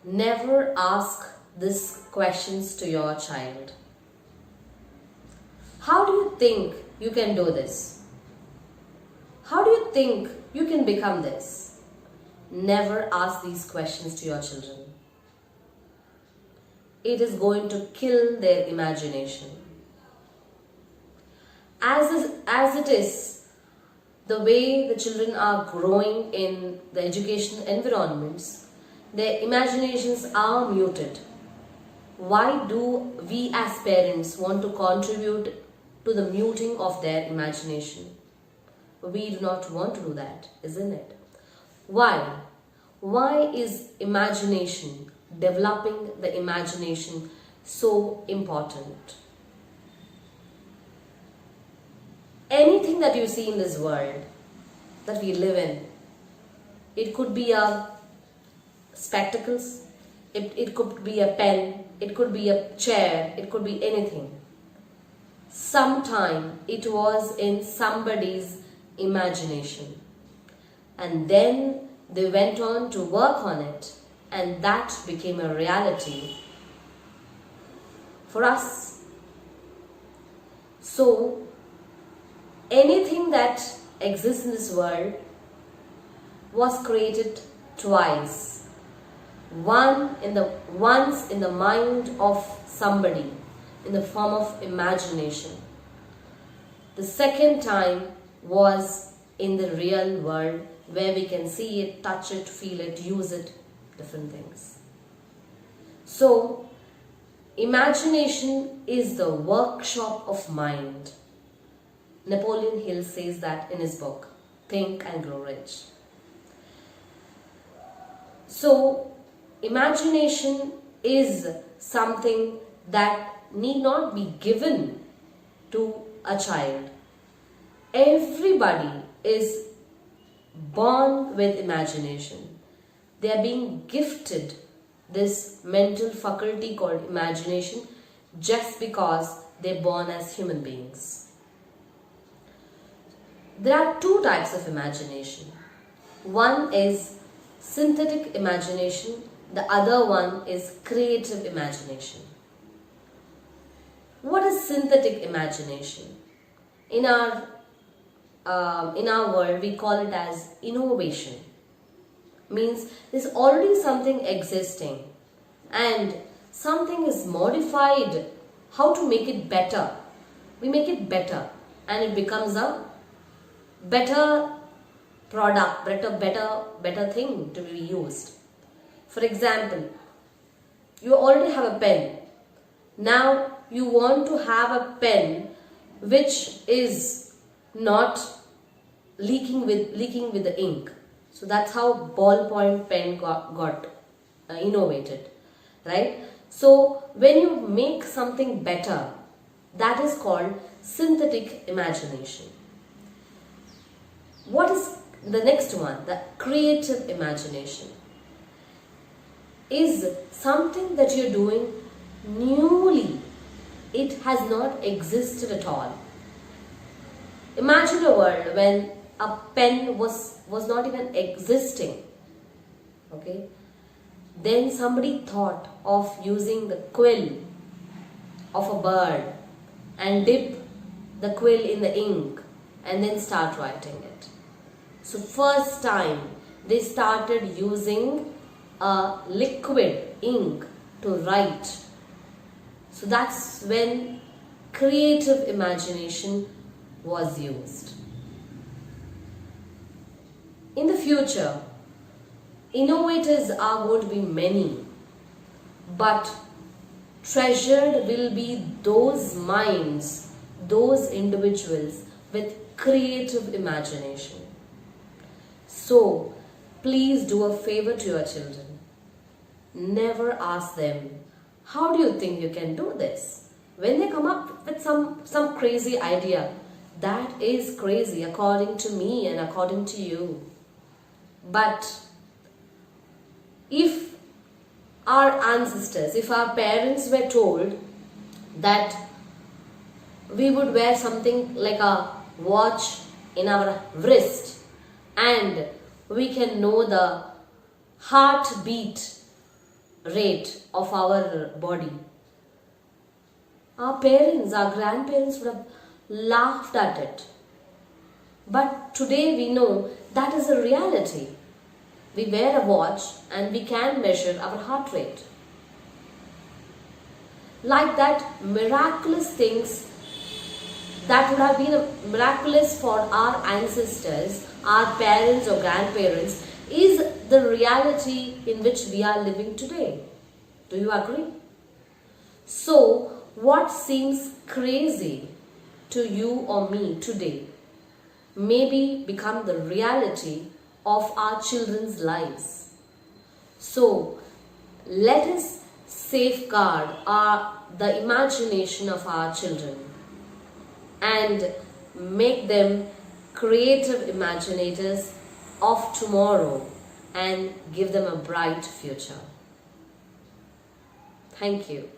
Never ask these questions to your child. How do you think you can do this? How do you think you can become this? Never ask these questions to your children. It is going to kill their imagination. As it is, the way the children are growing in the educational environments, their imaginations are muted. Why do we as parents want to contribute to the muting of their imagination? We do not want to do that, isn't it? Why? Why is imagination, developing the imagination, so important? Anything that you see in this world that we live in, it could be a spectacles, it could be a pen, it could be a chair, it could be anything. Sometime it was in somebody's imagination, and then they went on to work on it, and that became a reality for us. So anything that exists in this world was created twice. Once in the mind of somebody in the form of imagination. The second time was in the real world where we can see it, touch it, feel it, use it, different things. So, imagination is the workshop of mind. Napoleon Hill says that in his book, Think and Grow Rich. So, imagination is something that need not be given to a child. Everybody is born with imagination. They are being gifted this mental faculty called imagination just because they're born as human beings. There are two types of imagination. One is synthetic imagination, the other one is creative imagination. What is synthetic imagination? In our world, we call it as innovation. Means there's already something existing and something is modified. How to make it better? We make it better and it becomes a better product, better thing to be used. For example, you already have a pen. Now you want to have a pen which is not leaking with the ink. So that's how ballpoint pen got innovated, right? So when you make something better, that is called synthetic imagination. What is the next one? The creative imagination is something that you're doing newly. It has not existed at all. Imagine a world when a pen was not even existing. Okay? Then somebody thought of using the quill of a bird and dip the quill in the ink and then start writing it. So first time they started using a liquid ink to write. So that's when creative imagination was used. In the future, innovators are going to be many, but treasured will be those minds, those individuals with creative imagination. So, please do a favor to your children. Never ask them, how do you think you can do this? When they come up with some crazy idea, that is crazy according to me and according to you. But if our ancestors, if our parents were told that we would wear something like a watch in our wrist and we can know the heartbeat rate of our body. Our parents, our grandparents would have laughed at it. But today we know that is a reality. We wear a watch and we can measure our heart rate. Like that, miraculous things that would have been miraculous for our ancestors, our parents or grandparents, is the reality in which we are living today. Do you agree? So, what seems crazy to you or me today maybe become the reality of our children's lives. So, let us safeguard the imagination of our children and make them creative imaginators of tomorrow and give them a bright future. Thank you.